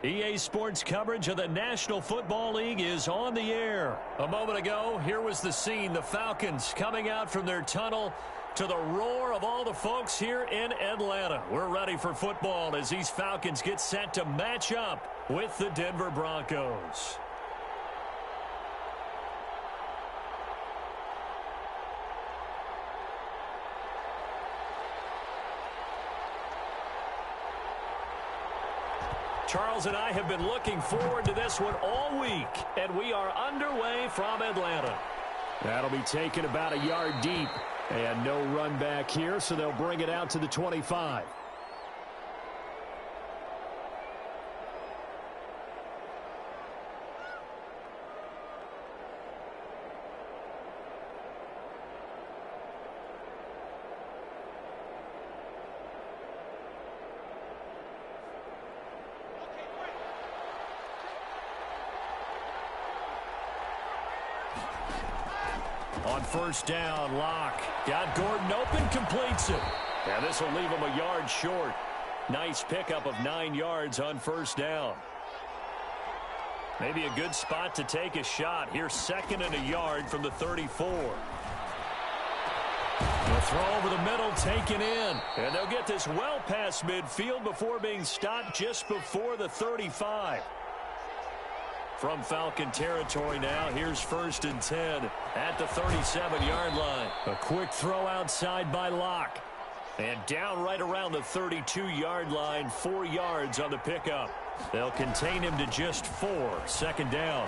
EA Sports coverage of the National Football League is on the air. A moment ago, here was the scene. The Falcons coming out from their tunnel to the roar of all the folks here in Atlanta. We're ready for football as these Falcons get set to match up with the Denver Broncos. Charles and I have been looking forward to this one all week, and we are underway from Atlanta. That'll be taken about a yard deep, and no run back here, so they'll bring it out to the 25. On first down, Locke got Gordon open, completes it. And this will leave him a yard short. Nice pickup of 9 yards on first down. Maybe a good spot to take a shot. Here's second and a yard from the 34. They'll throw over the middle, taken in. And they'll get this well past midfield before being stopped just before the 35. From Falcon territory now, here's first and 10 at the 37-yard line. A quick throw outside by Locke. And down right around the 32-yard line, 4 yards on the pickup. They'll contain him to just 4, second down.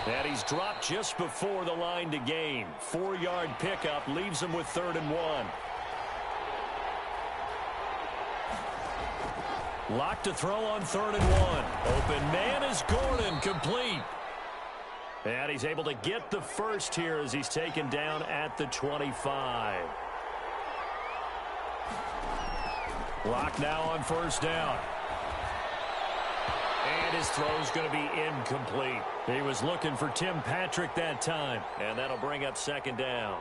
And he's dropped just before the line to gain. 4-yard pickup leaves him with 3rd and 1. Locked to throw on 3rd and 1. Open man is Gordon, complete. And he's able to get the first here as he's taken down at the 25. Lock now on first down. And his throw's going to be incomplete. He was looking for Tim Patrick that time. And that'll bring up second down.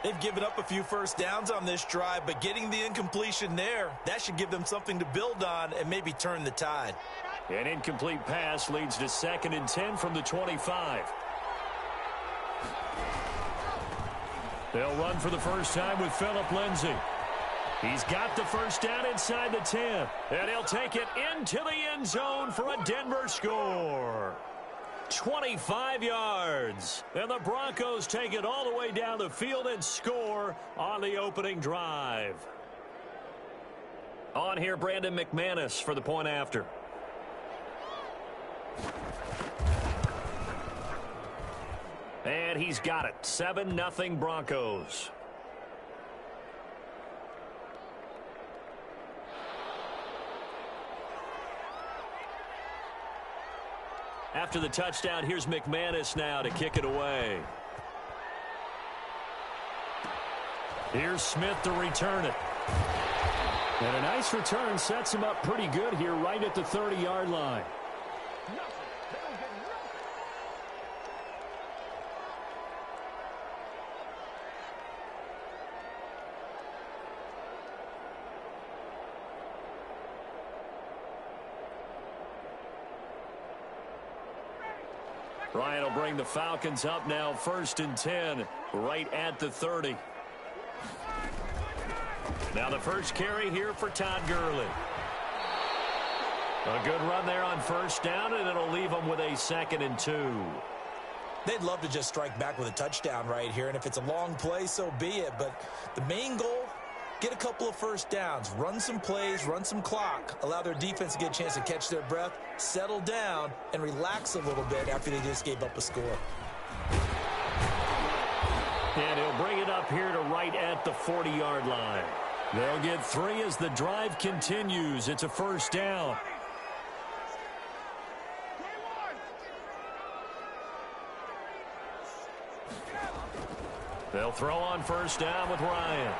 They've given up a few first downs on this drive, but getting the incompletion there, that should give them something to build on and maybe turn the tide. An incomplete pass leads to 2nd and 10 from the 25. They'll run for the first time with Phillip Lindsay. He's got the first down inside the 10. And he'll take it into the end zone for a Denver score. 25 yards. And the Broncos take it all the way down the field and score on the opening drive. On here, Brandon McManus for the point after. And he's got it. 7-0 Broncos. After the touchdown, here's McManus now to kick it away. Here's Smith to return it. And a nice return sets him up pretty good here right at the 30-yard line. Ryan will bring the Falcons up now, 1st and 10, right at the 30. Now the first carry here for Todd Gurley. A good run there on first down, and it'll leave them with a 2nd and 2. They'd love to just strike back with a touchdown right here, and if it's a long play, so be it. But the main goal, get a couple of first downs, run some plays, run some clock, allow their defense to get a chance to catch their breath, settle down, and relax a little bit after they just gave up a score. And he'll bring it up here to right at the 40-yard line. They'll get 3 as the drive continues. It's a first down. They'll throw on first down with Ryan.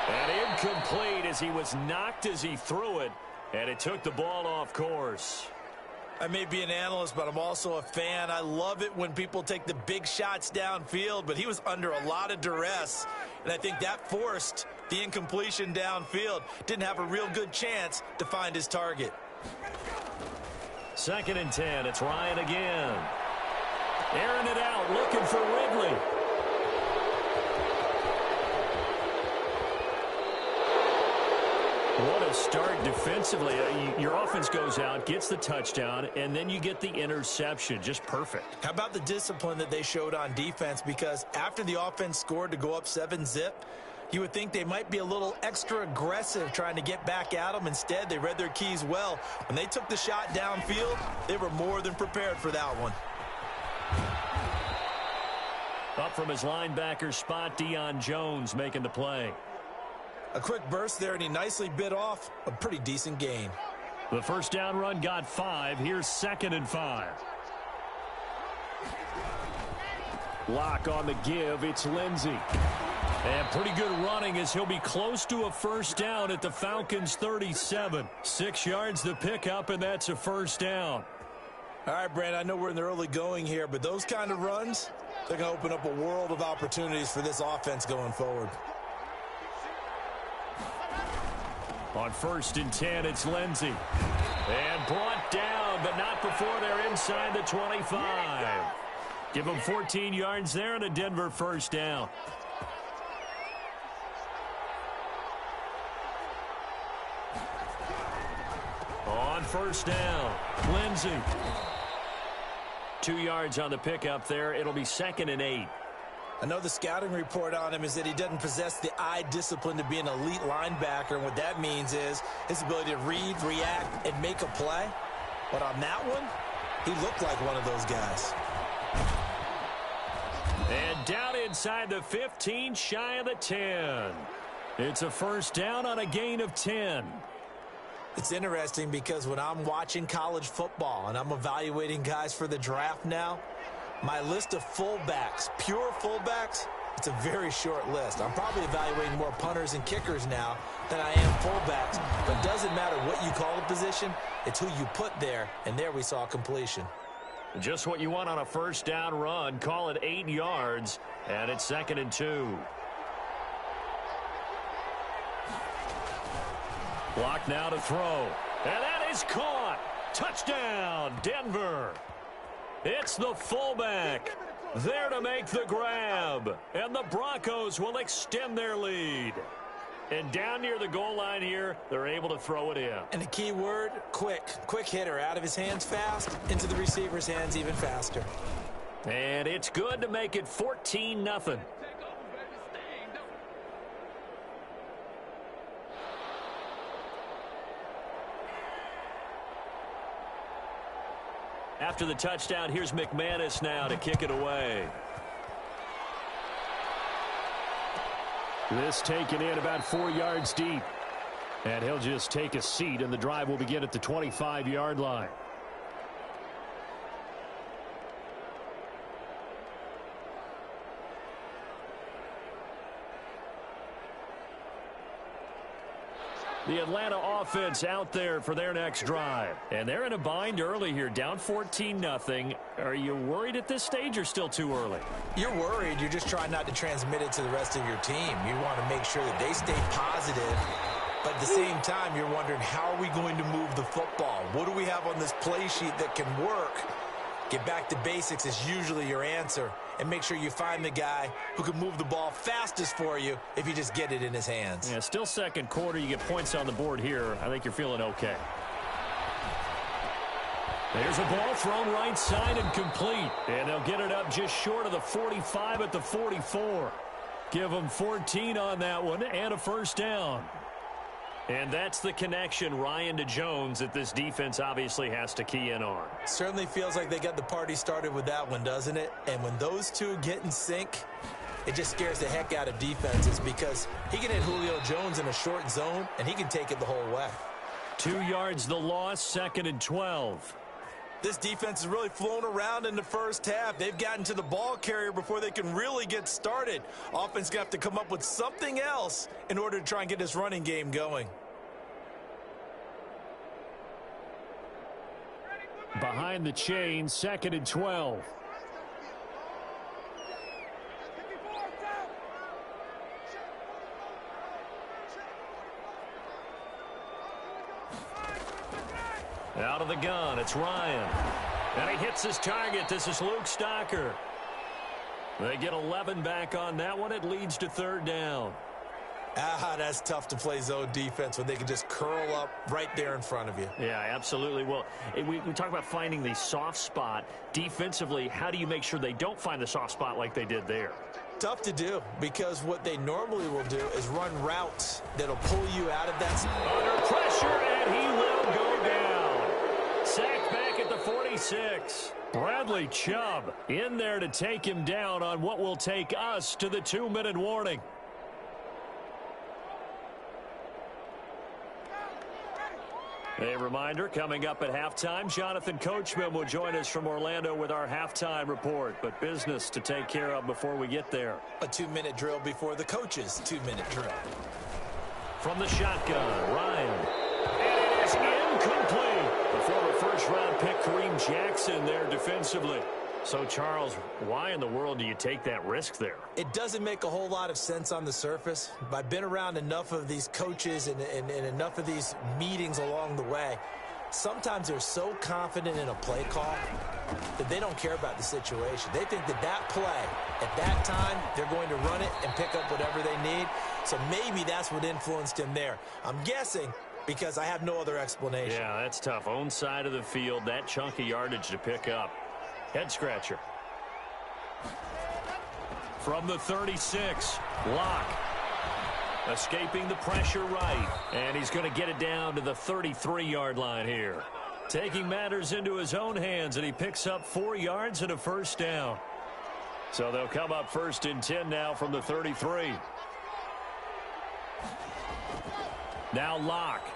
And incomplete as he was knocked as he threw it, and it took the ball off course. I may be an analyst, but I'm also a fan. I love it when people take the big shots downfield, but he was under a lot of duress, and I think that forced the incompletion downfield. Didn't have a real good chance to find his target. 2nd and 10. It's Ryan again. Airing it out, looking for Ridley. What a start defensively. Your offense goes out, gets the touchdown, and then you get the interception. Just perfect. How about the discipline that they showed on defense? Because after the offense scored to go up 7-zip, you would think they might be a little extra aggressive trying to get back at them. Instead, they read their keys well. When they took the shot downfield, they were more than prepared for that one. Up from his linebacker spot, Deion Jones making the play. A quick burst there, and he nicely bit off a pretty decent gain. The first down run got 5. Here's 2nd and 5. Lock on the give. It's Lindsey. And pretty good running as he'll be close to a first down at the Falcons' 37. 6 yards the pickup, and that's a first down. All right, Brand, I know we're in the early going here, but those kind of runs, they're going to open up a world of opportunities for this offense going forward. On 1st and 10, it's Lindsey. And brought down, but not before they're inside the 25. Give them 14 yards there and a Denver first down. On 1st down, Lindsey. 2 yards on the pickup there. It'll be 2nd and 8. I know the scouting report on him is that he doesn't possess the eye discipline to be an elite linebacker. And what that means is his ability to read, react, and make a play. But on that one, he looked like one of those guys. And down inside the 15, shy of the 10. It's a first down on a gain of 10. It's interesting because when I'm watching college football and I'm evaluating guys for the draft now, my list of fullbacks, pure fullbacks, it's a very short list. I'm probably evaluating more punters and kickers now than I am fullbacks. But it doesn't matter what you call the position, it's who you put there, and there we saw completion. Just what you want on a first down run. Call it 8 yards, and it's 2nd and 2. Block now to throw. And that is caught. Touchdown, Denver. It's the fullback there to make the grab. And the Broncos will extend their lead. And down near the goal line here, they're able to throw it in. And the key word, quick. Quick hitter. Out of his hands fast, into the receiver's hands even faster. And it's good to make it 14-0. After the touchdown, here's McManus now to kick it away. This taken in about 4 yards deep. And he'll just take a seat, and the drive will begin at the 25-yard line. The Atlanta offense out there for their next drive. And they're in a bind early here, down 14-0. Are you worried at this stage or still too early? You're worried. You're just trying not to transmit it to the rest of your team. You want to make sure that they stay positive. But at the same time, you're wondering, how are we going to move the football? What do we have on this play sheet that can work? Get back to basics is usually your answer. And make sure you find the guy who can move the ball fastest for you if you just get it in his hands. Yeah, still second quarter. You get points on the board here. I think you're feeling okay. There's a ball thrown right side and complete. And they'll get it up just short of the 45 at the 44. Give them 14 on that one and a first down. And that's the connection, Ryan, to Jones, that this defense obviously has to key in on. Certainly feels like they got the party started with that one, doesn't it? And when those two get in sync, it just scares the heck out of defenses because he can hit Julio Jones in a short zone, and he can take it the whole way. 2 yards the loss, 2nd and 12. This defense has really flown around in the first half. They've gotten to the ball carrier before they can really get started. Offense going to have to come up with something else in order to try and get this running game going. Behind the chain, 2nd and 12. Out of the gun, it's Ryan. And he hits his target. This is Luke Stocker. They get 11 back on that one. It leads to third down. That's tough to play zone defense when they can just curl up right there in front of you. Yeah, absolutely. Well, we talk about finding the soft spot. Defensively, how do you make sure they don't find the soft spot like they did there? Tough to do, because what they normally will do is run routes that'll pull you out of that. Under pressure, and he will go down. Sacked back at the 46. Bradley Chubb in there to take him down on what will take us to the 2-minute warning. A reminder, coming up at halftime, Jonathan Coachman will join us from Orlando with our halftime report. But business to take care of before we get there. A 2-minute drill before the coach's 2-minute drill. From the shotgun, Ryan. And it is incomplete. The former first-round pick, Kareem Jackson, there defensively. So, Charles, why in the world do you take that risk there? It doesn't make a whole lot of sense on the surface. I've been around enough of these coaches and enough of these meetings along the way. Sometimes they're so confident in a play call that they don't care about the situation. They think that that play, at that time, they're going to run it and pick up whatever they need. So maybe that's what influenced him there. I'm guessing because I have no other explanation. Yeah, that's tough. Own side of the field, that chunk of yardage to pick up. Head scratcher. From the 36, Locke. Escaping the pressure right. And he's going to get it down to the 33-yard line here. Taking matters into his own hands, and he picks up 4 yards and a first down. So they'll come up 1st and 10 now from the 33. Now Locke.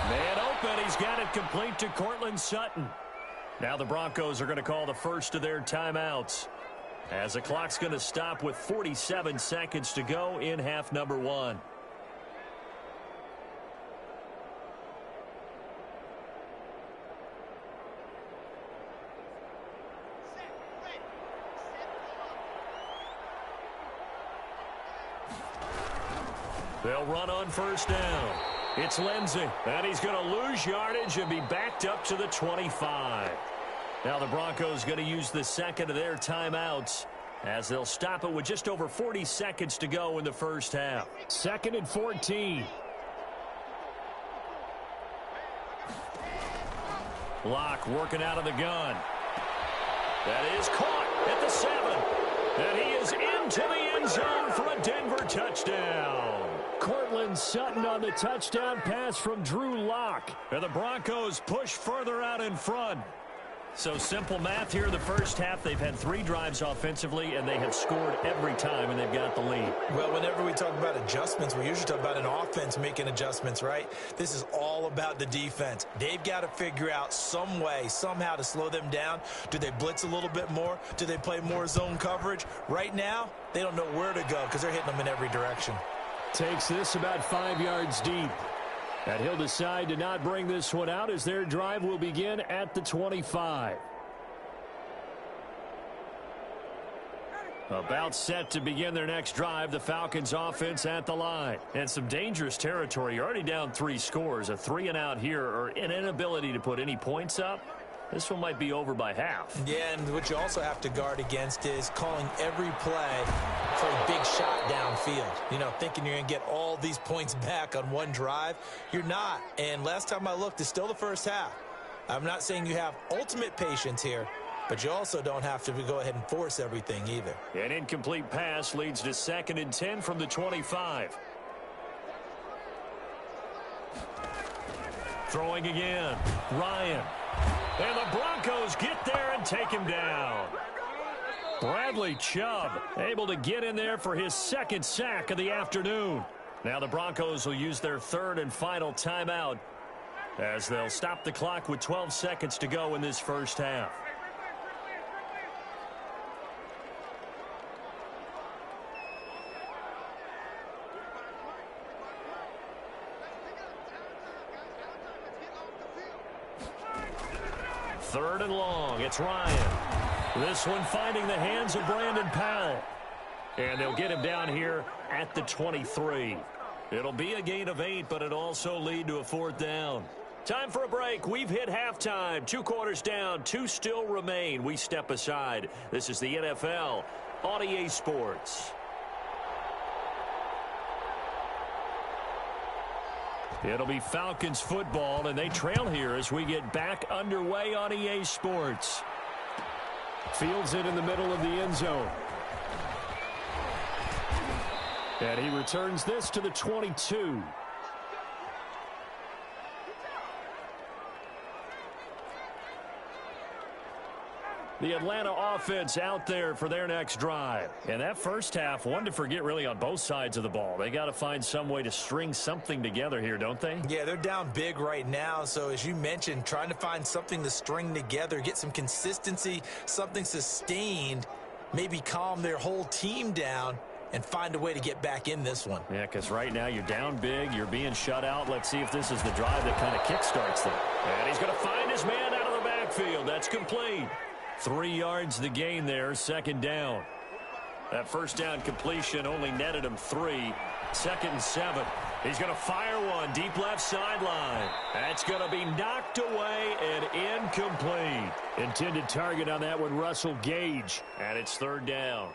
Man open, he's got it complete to Cortland Sutton. Now the Broncos are going to call the first of their timeouts, as the clock's going to stop with 47 seconds to go in half number 1. They'll run on first down. It's Lindsey, and he's going to lose yardage and be backed up to the 25. Now the Broncos going to use the second of their timeouts, as they'll stop it with just over 40 seconds to go in the first half. 2nd and 14. Locke working out of the gun. That is caught at the 7. And he is into the end zone for a Denver touchdown. Cortland Sutton on the touchdown pass from Drew Locke. And the Broncos push further out in front. So simple math here. The first half, they've had 3 drives offensively, and they have scored every time, and they've got the lead. Well, whenever we talk about adjustments, we usually talk about an offense making adjustments, right? This is all about the defense. They've got to figure out some way, somehow to slow them down. Do they blitz a little bit more? Do they play more zone coverage? Right now, they don't know where to go because they're hitting them in every direction. Takes this about 5 yards deep. And he'll decide to not bring this one out, as their drive will begin at the 25. About set to begin their next drive, the Falcons offense at the line. And some dangerous territory. You're already down 3 scores. A 3-and-out here, or an inability to put any points up. This one might be over by half. Yeah, and what you also have to guard against is calling every play for a big shot downfield. You know, thinking you're going to get all these points back on one drive. You're not. And last time I looked, it's still the first half. I'm not saying you have ultimate patience here, but you also don't have to go ahead and force everything either. An incomplete pass leads to 2nd and 10 from the 25. Throwing again. Ryan. And the Broncos get there and take him down. Bradley Chubb able to get in there for his 2nd sack of the afternoon. Now the Broncos will use their 3rd and final timeout, as they'll stop the clock with 12 seconds to go in this first half. Third and long. It's Ryan. This one finding the hands of Brandon Powell. And they'll get him down here at the 23. It'll be a gain of 8, but it'll also lead to a 4th down. Time for a break. We've hit halftime. 2 quarters down. 2 still remain. We step aside. This is the NFL on EA Sports. It'll be Falcons football, and they trail here as we get back underway on EA Sports. Fields it in the middle of the end zone. And he returns this to the 22. The Atlanta offense out there for their next drive. And that first half, one to forget really on both sides of the ball. They got to find some way to string something together here, don't they? Yeah, they're down big right now. So as you mentioned, trying to find something to string together, get some consistency, something sustained, maybe calm their whole team down and find a way to get back in this one. Yeah, because right now you're down big, you're being shut out. Let's see if this is the drive that kind of kickstarts them. And he's going to find his man out of the backfield. That's complete. 3 yards the gain there, 2nd down. That first down completion only netted him 3. 2nd and 7. He's going to fire one deep left sideline. That's going to be knocked away and incomplete. Intended target on that one, Russell Gage. And it's 3rd down.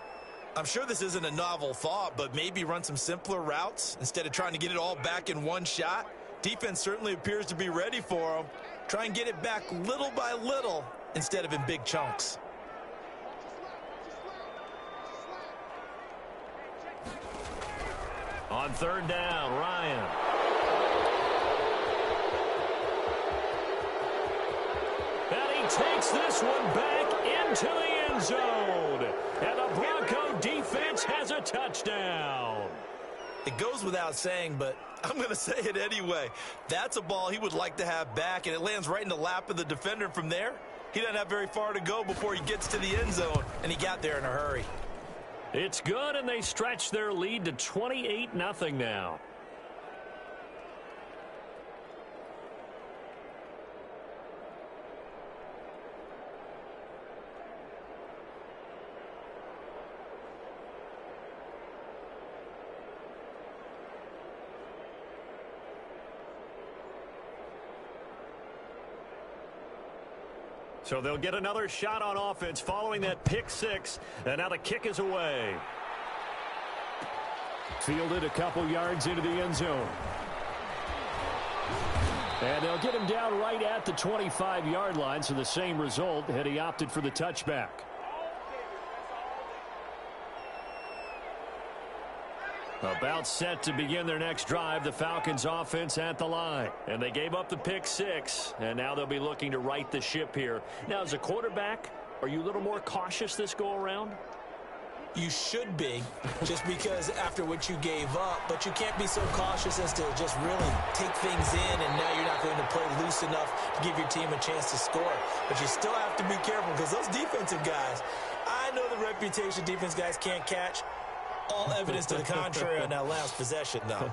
I'm sure this isn't a novel thought, but maybe run some simpler routes instead of trying to get it all back in one shot. Defense certainly appears to be ready for him. Try and get it back little by little instead of in big chunks. On 3rd down, Ryan. And he takes this one back into the end zone. And the Bronco defense has a touchdown. It goes without saying, but I'm going to say it anyway. That's a ball he would like to have back, and it lands right in the lap of the defender from there. He doesn't have very far to go before he gets to the end zone, and he got there in a hurry. It's good, and they stretch their lead to 28-0 now. So they'll get another shot on offense following that pick 6. And now the kick is away. Fielded a couple yards into the end zone. And they'll get him down right at the 25-yard line. So the same result had he opted for the touchback. About set to begin their next drive, the Falcons offense at the line. And they gave up the pick 6, and now they'll be looking to right the ship here. Now, as a quarterback, are you a little more cautious this go-around? You should be, just because after what you gave up, but you can't be so cautious as to just really take things in, and now you're not going to play loose enough to give your team a chance to score. But you still have to be careful, because those defensive guys, I know the reputation defense guys can't catch. All evidence to the contrary on that last possession, though.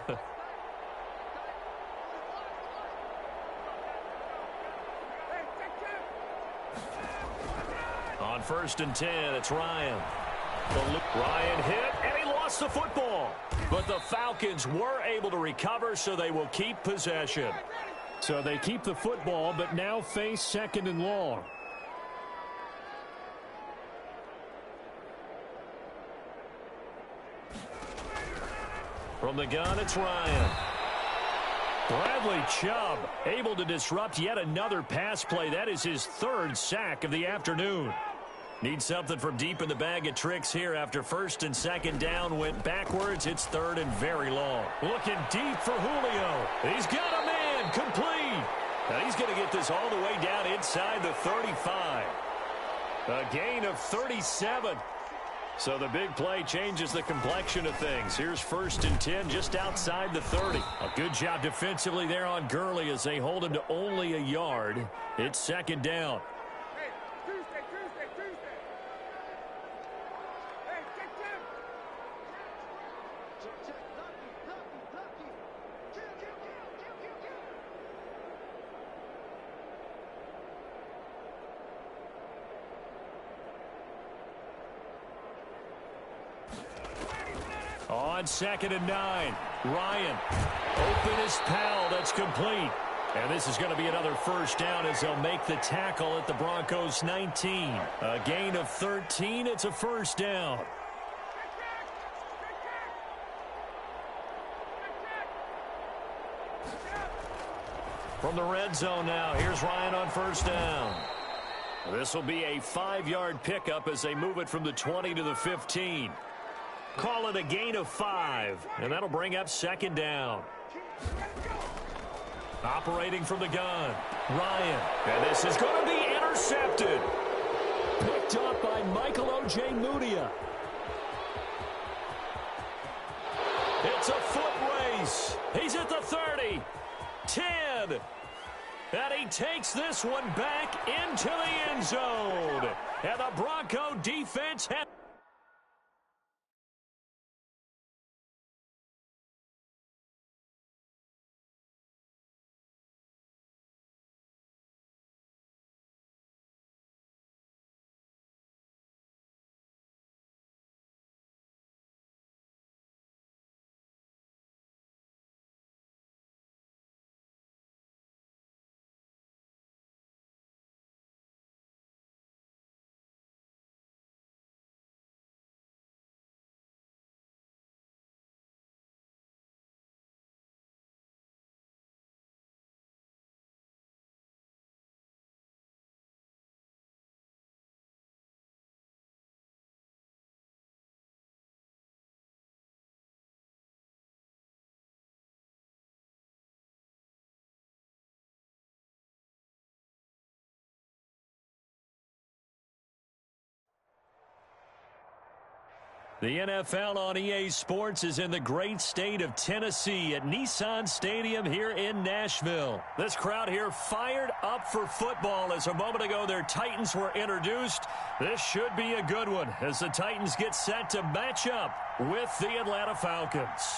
On 1st and 10, it's Ryan. Ryan hit, and he lost the football. But the Falcons were able to recover, so they will keep possession. So they keep the football, but now face 2nd and long. From the gun, it's Ryan. Bradley Chubb able to disrupt yet another pass play. That is his 3rd sack of the afternoon. Needs something from deep in the bag of tricks here after 1st and 2nd down went backwards. It's 3rd and very long. Looking deep for Julio. He's got a man complete. Now he's going to get this all the way down inside the 35. A gain of 37. So the big play changes the complexion of things. Here's 1st and 10 just outside the 30. A good job defensively there on Gurley as they hold him to only a yard. It's 2nd down. On on 2nd and 9. Ryan, open his pal, that's complete. And this is going to be another first down as they'll make the tackle at the Broncos 19. A gain of 13, it's a first down. From the red zone now, here's Ryan on first down. This will be a 5-yard pickup as they move it from the 20 to the 15. Call it a gain of 5, and that'll bring up 2nd down. Operating from the gun, Ryan. And this is going to be intercepted. Picked up by Michael O.J. Mudia. It's a foot race. He's at the 30, 10. And he takes this one back into the end zone. And the Bronco defense has... The NFL on EA Sports is in the great state of Tennessee at Nissan Stadium here in Nashville. This crowd here fired up for football as a moment ago their Titans were introduced. This should be a good one as the Titans get set to match up with the Atlanta Falcons.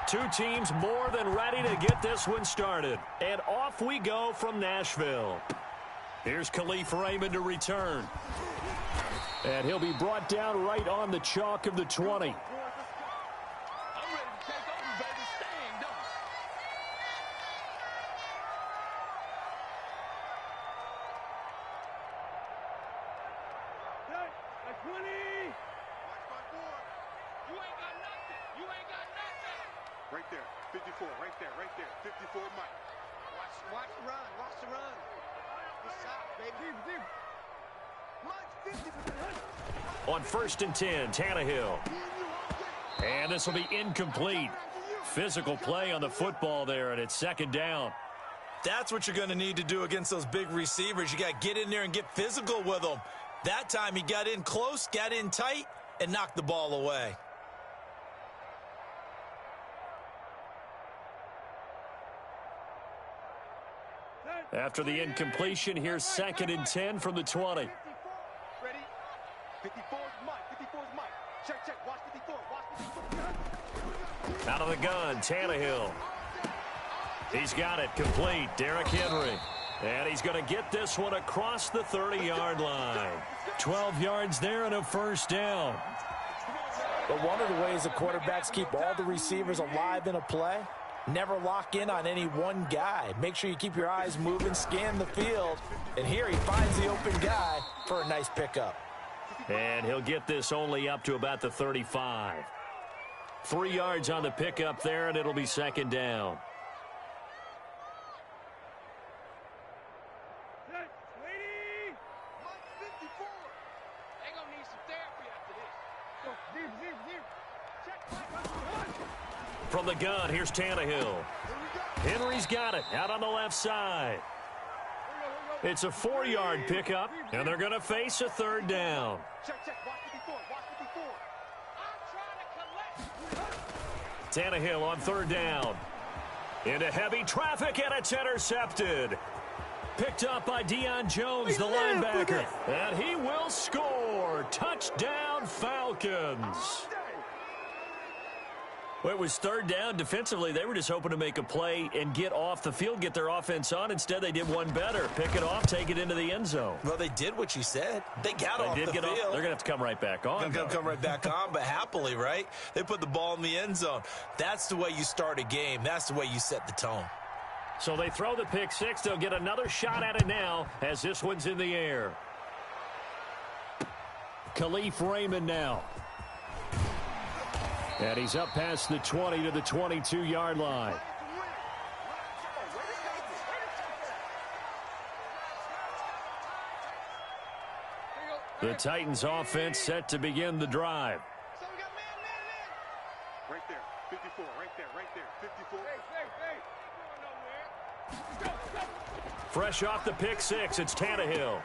Two teams more than ready to get this one started. And off we go from Nashville. Here's Khalif Raymond to return. And he'll be brought down right on the chalk of the 20. I'm ready to take over, baby. Staying, don't you? 20. Watch my board. You ain't got nothing. You ain't got nothing. Right there. 54. Right there. Right there. 54, Mike. Watch the run. Watch the run. Good shot, baby. Deep. On 1st and 10, Tannehill. And this will be incomplete. Physical play on the football there, and it's 2nd down. That's what you're going to need to do against those big receivers. You got to get in there and get physical with them. That time he got in close, got in tight, and knocked the ball away. After the incompletion, here's 2nd and 10 from the 20. 54 is Mike. 54 is Mike. Check. Watch 54. Watch 54. Out of the gun, Tannehill. He's got it complete. Derrick Henry. And he's going to get this one across the 30-yard line. 12 yards there and a first down. But one of the ways the quarterbacks keep all the receivers alive in a play, never lock in on any one guy. Make sure you keep your eyes moving, scan the field. And here he finds the open guy for a nice pickup. And he'll get this only up to about the 35. 3 yards on the pickup there, and it'll be 2nd down. From the gun, here's Tannehill. Henry's got it out on the left side. It's a 4-yard pickup, and they're going to face a 3rd down. Tannehill on 3rd down. Into heavy traffic, and it's intercepted. Picked up by Deion Jones, the linebacker. And he will score. Touchdown, Falcons. Well, it was third down. Defensively, they were just hoping to make a play and get off the field, get their offense on. Instead, they did one better. Pick it off, take it into the end zone. Well, they did what you said. They got off the field. They're going to have to come right back on. They're going to come right back on, but happily, right? They put the ball in the end zone. That's the way you start a game. That's the way you set the tone. So they throw the pick six. They'll get another shot at it now as this one's in the air. Khalif Raymond now. And he's up past the 20 to the 22-yard line. The Titans offense set to begin the drive. Right there, 54, right there, 54. Fresh off the pick six, it's Tannehill.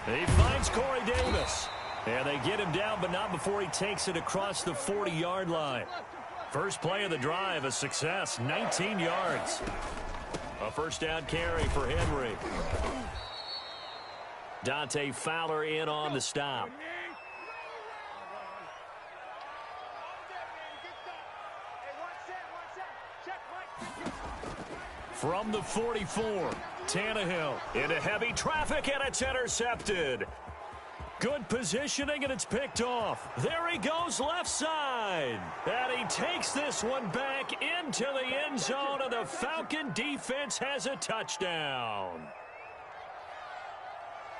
He finds Corey Davis. And they get him down, but not before he takes it across the 40-yard line. First play of the drive, a success, 19 yards. A first down carry for Henry. Dante Fowler in on the stop. From the 44, Tannehill into heavy traffic, and it's intercepted. Good positioning, and it's picked off. There he goes, left side. And he takes this one back into the end zone, and the Falcon defense has a touchdown.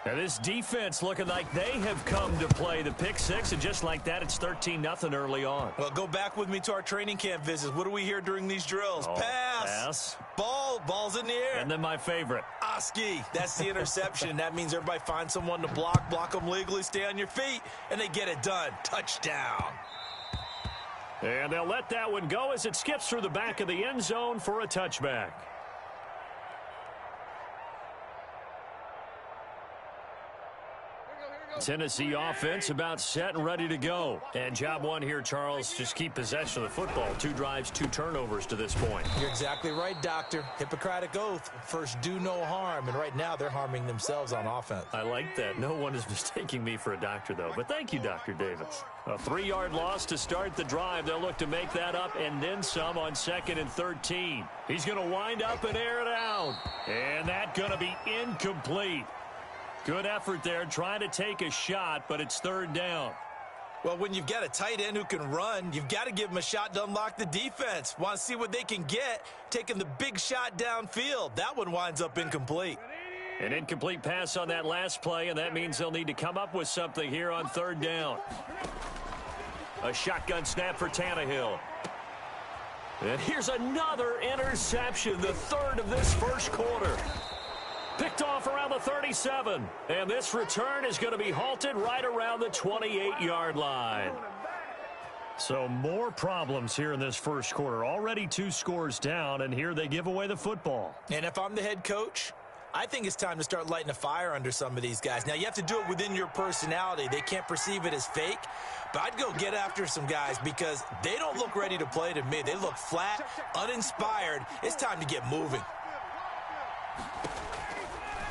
And this defense looking like they have come to play the pick six, and just like that, it's 13-0 early on. Well, go back with me to our training camp visits. What do we hear during these drills? Pass. Ball's in the air. And then my favorite. Oski. That's the interception. That means everybody finds someone to block them legally, stay on your feet, and they get it done. Touchdown. And they'll let that one go as it skips through the back of the end zone for a touchback. Tennessee offense about set and ready to go. And job one here, Charles, just keep possession of the football. 2 drives, 2 turnovers to this point. You're exactly right, Doctor. Hippocratic oath. First, do no harm. And right now, they're harming themselves on offense. I like that. No one is mistaking me for a doctor, though. But thank you, Dr. Davis. A 3-yard loss to start the drive. They'll look to make that up and then some on 2nd and 13. He's going to wind up and air it out. And that's going to be incomplete. Good effort there, trying to take a shot, but it's 3rd down. Well, when you've got a tight end who can run, you've got to give him a shot to unlock the defense. Want to see what they can get, taking the big shot downfield. That one winds up incomplete. An incomplete pass on that last play, and that means they'll need to come up with something here on 3rd down. A shotgun snap for Tannehill. And here's another interception, the 3rd of this first quarter. Picked off around the 37. And this return is going to be halted right around the 28-yard line. So more problems here in this first quarter. Already 2 scores down, and here they give away the football. And if I'm the head coach, I think it's time to start lighting a fire under some of these guys. Now, you have to do it within your personality. They can't perceive it as fake. But I'd go get after some guys because they don't look ready to play to me. They look flat, uninspired. It's time to get moving.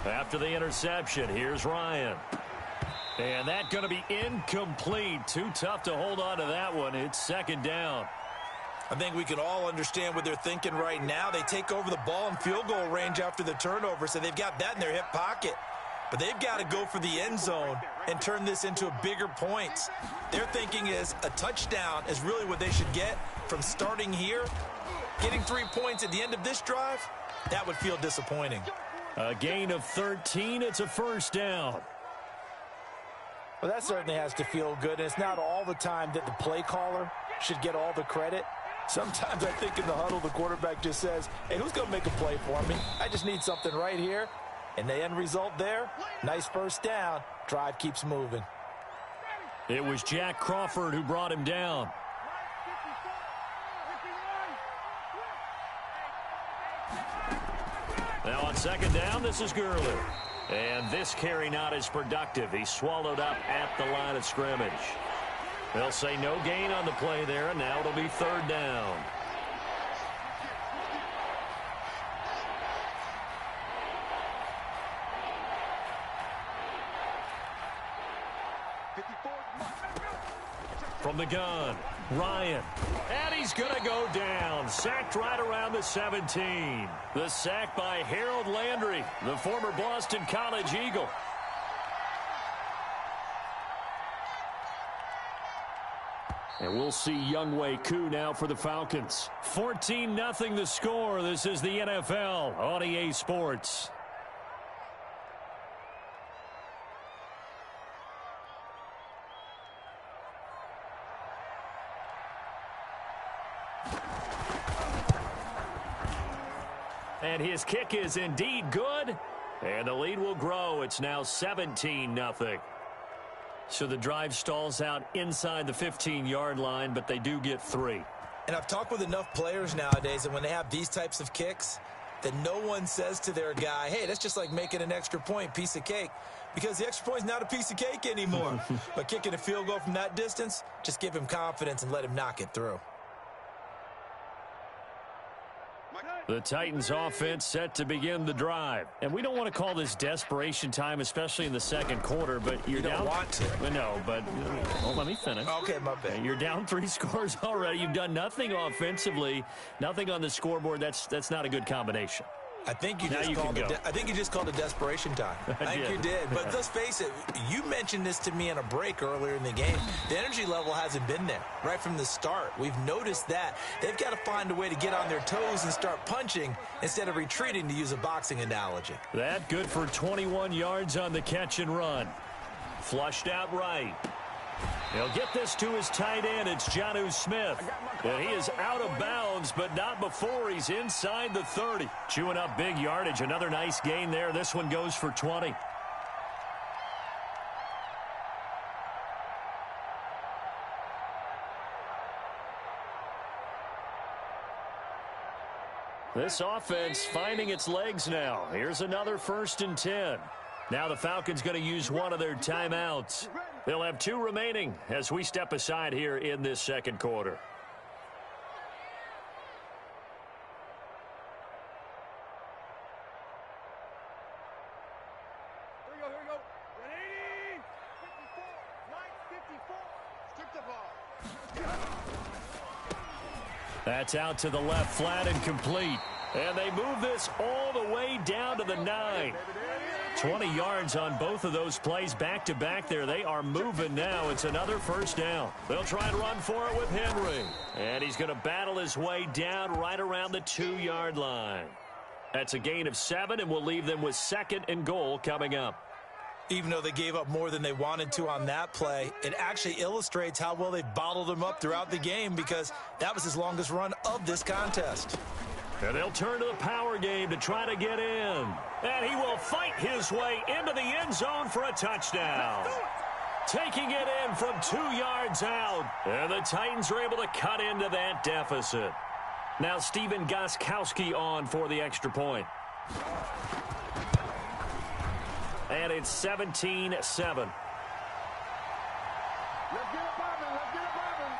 After the interception, here's Ryan. And that's going to be incomplete. Too tough to hold on to that one. It's 2nd down. I think we can all understand what they're thinking right now. They take over the ball in field goal range after the turnover, so they've got that in their hip pocket. But they've got to go for the end zone and turn this into bigger points. Their thinking is a touchdown is really what they should get from starting here. Getting 3 points at the end of this drive, that would feel disappointing. A gain of 13. It's a 1st down. Well, that certainly has to feel good. And it's not all the time that the play caller should get all the credit. Sometimes I think in the huddle, the quarterback just says, hey, who's going to make a play for me? I just need something right here. And the end result there, nice 1st down. Drive keeps moving. It was Jack Crawford who brought him down. Now on 2nd down, this is Gurley. And this carry not as productive. He's swallowed up at the line of scrimmage. They'll say no gain on the play there, and now it'll be 3rd down. From the gun, Ryan. And he's going to go down. Sacked right around the 17. The sack by Harold Landry, the former Boston College Eagle. And we'll see Younghoe Koo now for the Falcons. 14-0 the score. This is the NFL on EA Sports. And his kick is indeed good. And the lead will grow. It's now 17-0. So the drive stalls out inside the 15-yard line, but they do get 3. And I've talked with enough players nowadays that when they have these types of kicks, that no one says to their guy, hey, that's just like making an extra point, piece of cake. Because the extra point is not a piece of cake anymore. But kicking a field goal from that distance, just give him confidence and let him knock it through. The Titans offense set to begin the drive. And we don't want to call this desperation time, especially in the second quarter, but you're down. You don't want to. No, but let me finish. Okay, my bad. You're down 3 scores already. You've done nothing offensively, nothing on the scoreboard. That's not a good combination. I think you just called it desperation time. I think you did. But let's face it, you mentioned this to me in a break earlier in the game. The energy level hasn't been there right from the start. We've noticed that. They've got to find a way to get on their toes and start punching instead of retreating, to use a boxing analogy. That good for 21 yards on the catch and run. Flushed out right. He'll get this to his tight end. It's Jonnu Smith. And he is out of bounds, but not before he's inside the 30. Chewing up big yardage. Another nice gain there. This one goes for 20. This offense finding its legs now. Here's another 1st and 10. Now the Falcons going to use one of their timeouts. They'll have 2 remaining as we step aside here in this second quarter. Here we go. 180. 54. Mike, 54. Strip the ball. That's out to the left, flat and complete. And they move this all the way down to the 9. 20 yards on both of those plays back-to-back there. They are moving now. It's another 1st down. They'll try and run for it with Henry. And he's going to battle his way down right around the 2-yard line. That's a gain of 7, and we'll leave them with 2nd and goal coming up. Even though they gave up more than they wanted to on that play, it actually illustrates how well they bottled him up throughout the game, because that was his longest run of this contest. And they'll turn to the power game to try to get in. And he will fight his way into the end zone for a touchdown. Taking it in from 2 yards out. And the Titans are able to cut into that deficit. Now Stephen Gostkowski on for the extra point. And it's 17-7. Let's get it popping. Let's get it popping.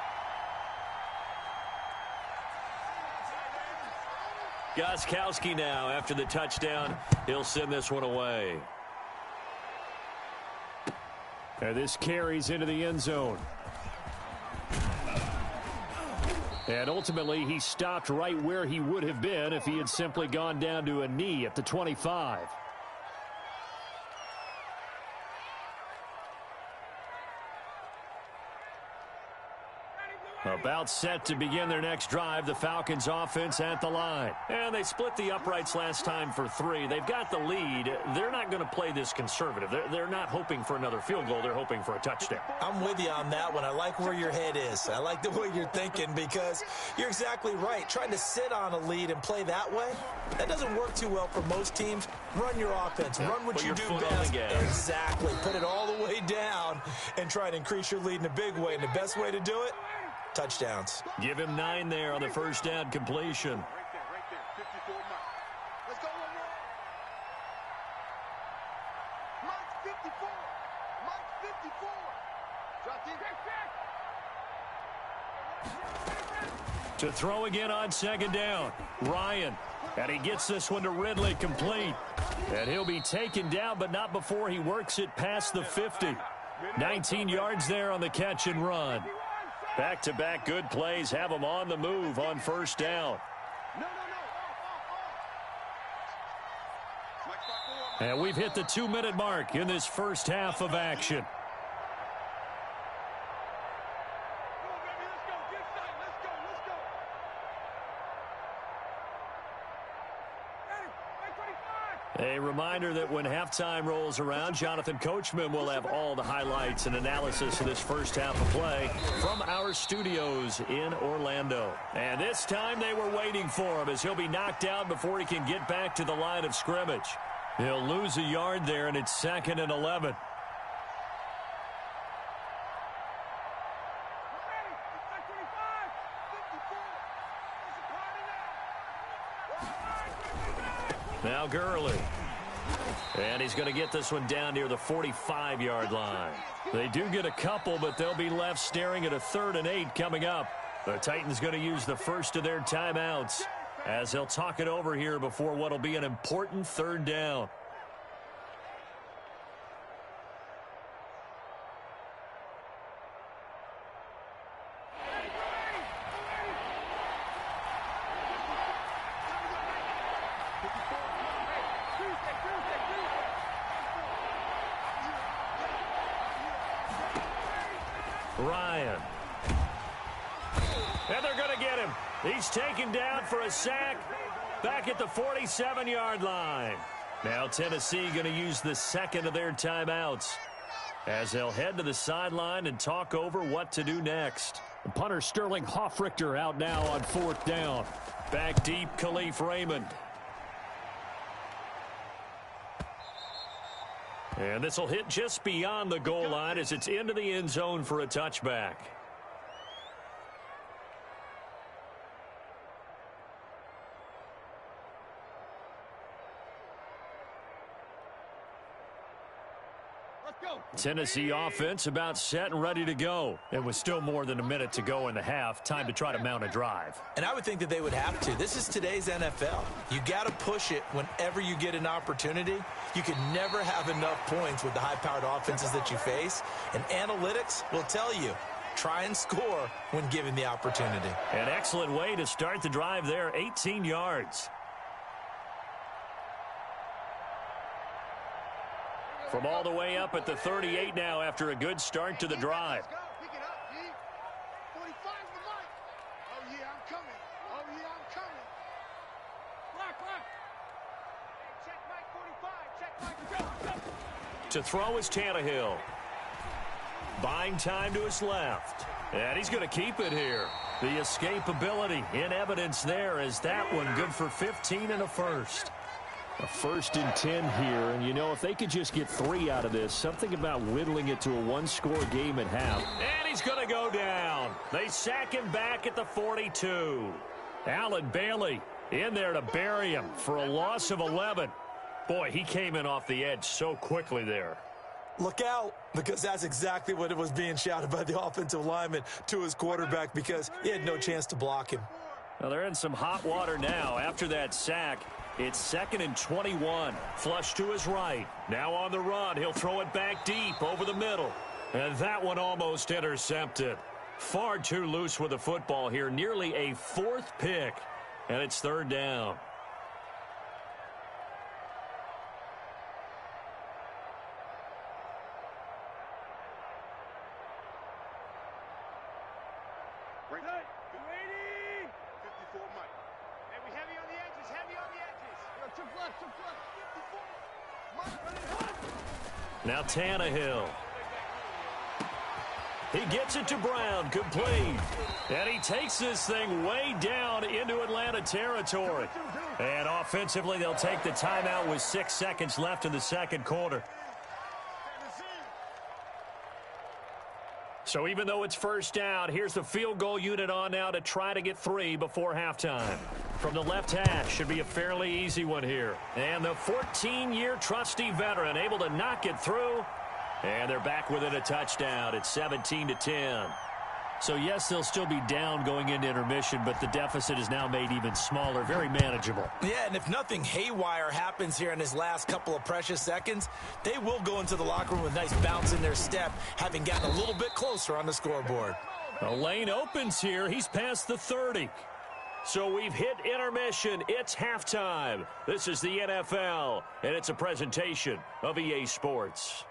Gostkowski now, after the touchdown, he'll send this one away. And this carries into the end zone. And ultimately, he stopped right where he would have been if he had simply gone down to a knee at the 25. About set to begin their next drive, the Falcons offense at the line. And they split the uprights last time for 3. They've got the lead. They're not going to play this conservative. They're not hoping for another field goal. They're hoping for a touchdown. I'm with you on that one. I like where your head is. I like the way you're thinking, because you're exactly right. Trying to sit on a lead and play that way, that doesn't work too well for most teams. Run your offense. Run what you do best. Exactly. Put it all the way down and try to increase your lead in a big way. And the best way to do it, touchdowns. Give him 9 there on the 1st down completion. Right there. 54 Mike. Let's go, Mike 54. Mike 54. Drop To throw again on 2nd down. Ryan. And he gets this one to Ridley, complete. And he'll be taken down, but not before he works it past the 50. 19 yards there on the catch and run. Back-to-back good plays have them on the move on first down. And we've hit the 2-minute mark in this first half of action. A reminder that when halftime rolls around, Jonathan Coachman will have all the highlights and analysis of this first half of play from our studios in Orlando. And this time they were waiting for him as he'll be knocked down before he can get back to the line of scrimmage. He'll lose a yard there, and it's 2nd and 11. Now Gurley. And he's going to get this one down near the 45-yard line. They do get a couple, but they'll be left staring at a 3rd and 8 coming up. The Titans going to use the first of their timeouts as they'll talk it over here before what will be an important 3rd down. Ryan. And they're going to get him. He's taken down for a sack back at the 47-yard line. Now Tennessee going to use the second of their timeouts as they'll head to the sideline and talk over what to do next. Punter Sterling Hoffrichter out now on 4th down. Back deep, Khalif Raymond. And this will hit just beyond the goal line as it's into the end zone for a touchback. Tennessee offense about set and ready to go. And with still more than a minute to go in the half, time to try to mount a drive. And I would think that they would have to. This is today's NFL. You got to push it whenever you get an opportunity. You can never have enough points with the high-powered offenses that you face. And analytics will tell you, try and score when given the opportunity. An excellent way to start the drive there, 18 yards. From all the way up at the 38 now after a good start to the drive. Pick it up, G. 45 the mic. Oh, yeah, I'm coming. Oh, yeah, I'm coming. Block. Hey, check Mike 45. Check Mike. Go. To throw is Tannehill. Buying time to his left. And he's going to keep it here. The escapability in evidence there as that one good for 15 and a first. A 1st and 10 here, and you know, if they could just get 3 out of this, something about whittling it to a one-score game at half. And he's going to go down. They sack him back at the 42. Allen Bailey in there to bury him for a loss of 11. Boy, he came in off the edge so quickly there. Look out, because that's exactly what it was being shouted by the offensive lineman to his quarterback because he had no chance to block him. Well, they're in some hot water now after that sack. It's 2nd and 21. Flush to his right. Now on the run. He'll throw it back deep over the middle. And that one almost intercepted. Far too loose with the football here. Nearly a 4th pick. And it's 3rd down. Right. 280. 54 Mike. Hey, we heavy on the edges. Heavy on the edges. Yo, took left. 54. Mike, now Tannehill. He gets it to Brown, complete. And he takes this thing way down into Atlanta territory. And offensively, they'll take the timeout with 6 seconds left in the second quarter. So even though it's first down, here's the field goal unit on now to try to get 3 before halftime. From the left hash, should be a fairly easy one here. And the 14-year trusty veteran able to knock it through. And they're back within a touchdown. It's 17-10. So, yes, they'll still be down going into intermission, but the deficit is now made even smaller, very manageable. Yeah, and if nothing haywire happens here in his last couple of precious seconds, they will go into the locker room with a nice bounce in their step, having gotten a little bit closer on the scoreboard. A lane opens here. He's past the 30. So we've hit intermission. It's halftime. This is the NFL, and it's a presentation of EA Sports.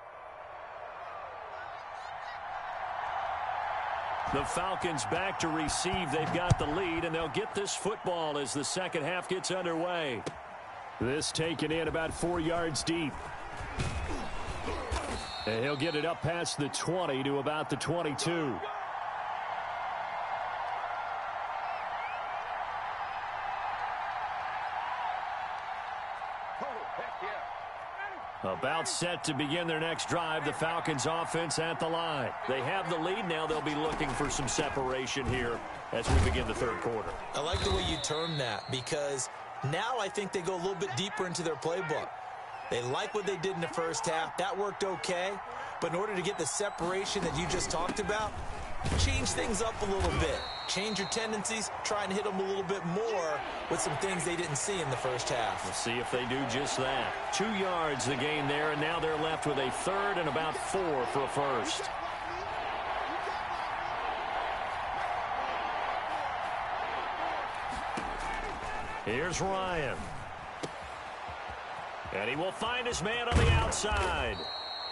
The Falcons back to receive. They've got the lead, and they'll get this football as the second half gets underway. This taken in about 4 yards deep. And he'll get it up past the 20 to about the 22. About set to begin their next drive. The Falcons offense at the line. They have the lead. Now they'll be looking for some separation here as we begin the third quarter. I like the way you term that, because now I think they go a little bit deeper into their playbook. They like what they did in the first half. That worked okay. But in order to get the separation that you just talked about, change things up a little bit. Change your tendencies. Try and hit them a little bit more with some things they didn't see in the first half. We'll see if they do just that. 2 yards the gain there, and now they're left with a third and about 4 for a first. Here's Ryan. And he will find his man on the outside.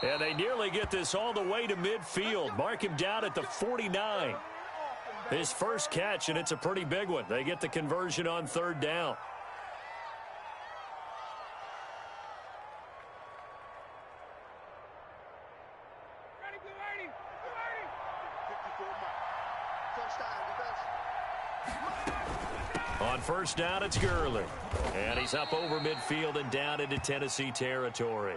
And they nearly get this all the way to midfield. Mark him down at the 49. His first catch, and it's a pretty big one. They get the conversion on third down. On first down, it's Gurley. And he's up over midfield and down into Tennessee territory.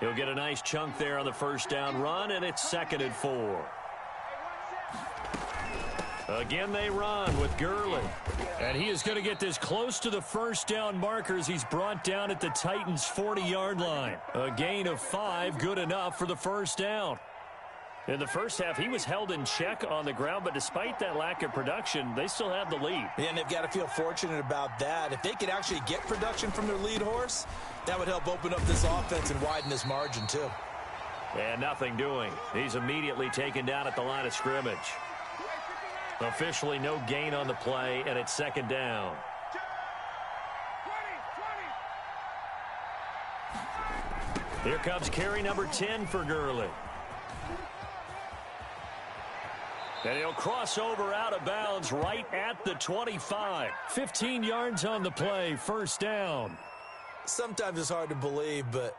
He'll get a nice chunk there on the first down run, and it's 2nd and 4. Again, they run with Gurley. And he is going to get this close to the first down markers. He's brought down at the Titans' 40-yard line. A gain of 5, good enough for the first down. In the first half, he was held in check on the ground, but despite that lack of production, they still have the lead. Yeah, and they've got to feel fortunate about that. If they could actually get production from their lead horse, that would help open up this offense and widen this margin, too. And nothing doing. He's immediately taken down at the line of scrimmage. Officially no gain on the play, and it's 2nd down. Here comes carry number 10 for Gurley. And he'll cross over out of bounds right at the 25. 15 yards on the play, first down. Sometimes it's hard to believe, but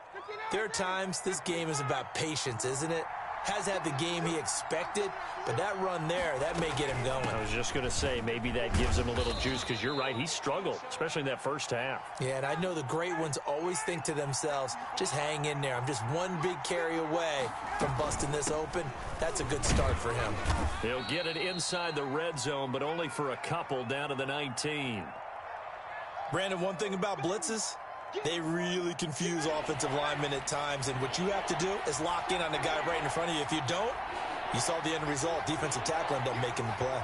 there are times this game is about patience, isn't it? Has had the game he expected, but that run there, that may get him going. I was just going to say, maybe that gives him a little juice, because you're right, he struggled, especially in that first half. Yeah, and I know the great ones always think to themselves, just hang in there. I'm just one big carry away from busting this open. That's a good start for him. He'll get it inside the red zone, but only for a couple down to the 19. Brandon, one thing about blitzes, they really confuse offensive linemen at times, and what you have to do is lock in on the guy right in front of you. If you don't, you saw the end result. Defensive tackle ended up making the play.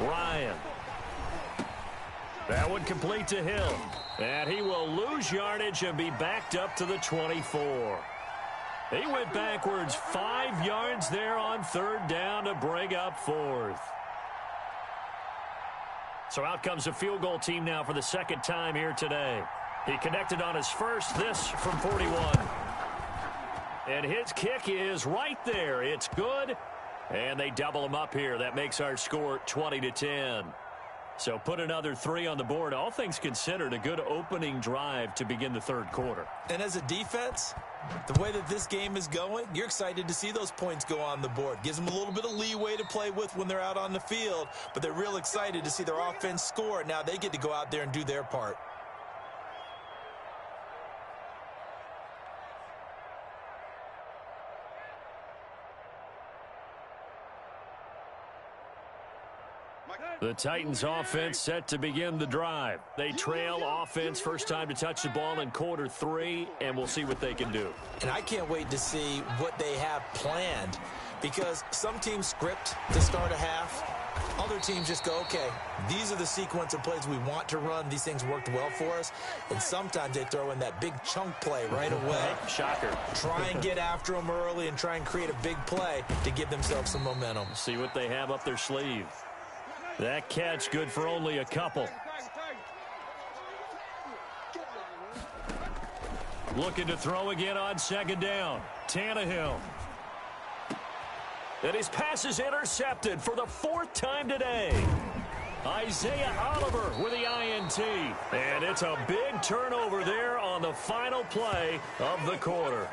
Ryan. That would complete to Hill. And he will lose yardage and be backed up to the 24. He went backwards 5 yards there on third down to bring up 4th. So out comes a field goal team now for the second time here today. He connected on his first, this from 41. And his kick is right there. It's good. And they double him up here. That makes our score 20-10. So put another 3 on the board. All things considered, a good opening drive to begin the third quarter. And as a defense, the way that this game is going, you're excited to see those points go on the board. Gives them a little bit of leeway to play with when they're out on the field, but they're real excited to see their offense score. Now they get to go out there and do their part. The Titans offense set to begin the drive. They trail offense, first time to touch the ball in quarter 3, and we'll see what they can do. And I can't wait to see what they have planned, because some teams script to start a half. Other teams just go, okay, these are the sequence of plays we want to run. These things worked well for us. And sometimes they throw in that big chunk play right away. Shocker. Try and get after them early and try and create a big play to give themselves some momentum. See what they have up their sleeve. That catch good for only a couple. Looking to throw again on second down. Tannehill. And his pass is intercepted for the fourth time today. Isaiah Oliver with the INT. And it's a big turnover there on the final play of the quarter.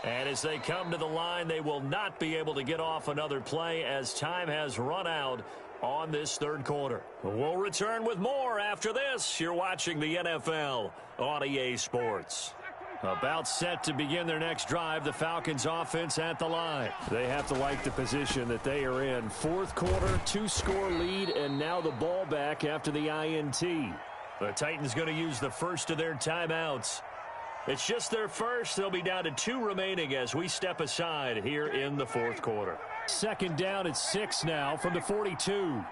And as they come to the line, they will not be able to get off another play as time has run out on this third quarter. We'll return with more after this. You're watching the NFL on EA Sports. About set to begin their next drive, the Falcons offense at the line. They have to like the position that they are in. Fourth quarter, 2-score lead, and now the ball back after the INT. The Titans going to use the first of their timeouts. It's just their first. They'll be down to 2 remaining as we step aside here in the fourth quarter. Second down at 6 now from the 42.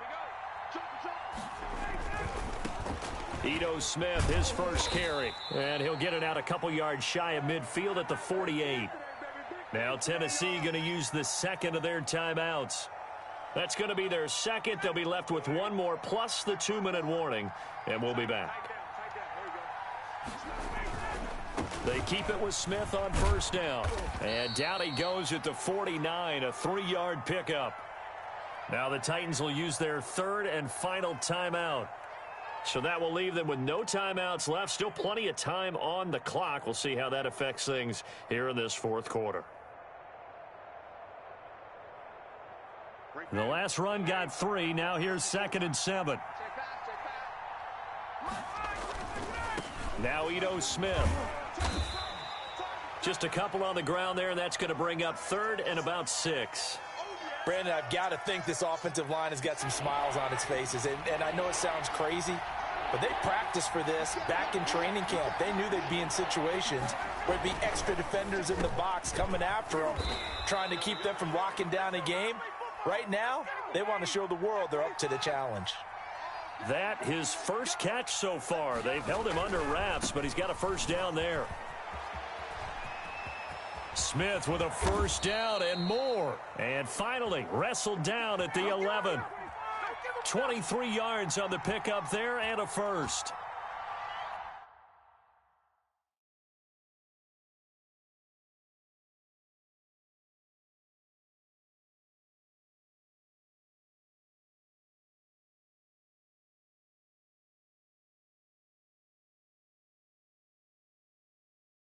Ito Smith, his first carry. And he'll get it out a couple yards shy of midfield at the 48. Now Tennessee going to use the second of their timeouts. That's going to be their second. They'll be left with one more plus the 2-minute warning. And we'll be back. They keep it with Smith on first down. And down he goes at the 49, a 3-yard pickup. Now the Titans will use their third and final timeout. So that will leave them with no timeouts left. Still plenty of time on the clock. We'll see how that affects things here in this fourth quarter. The last run got 3. Now here's 2nd and 7. Now Ito Smith. Just a couple on the ground there, and that's going to bring up 3rd and about 6. Brandon, I've got to think this offensive line has got some smiles on its faces. And I know it sounds crazy, but they practiced for this back in training camp. They knew they'd be in situations where there'd be extra defenders in the box coming after them, trying to keep them from locking down a game. Right now, they want to show the world they're up to the challenge. That his first catch so far. They've held him under wraps, but he's got a first down there. Smith with a first down and more. And finally wrestled down at the 11. 23 yards on the pickup there and a first.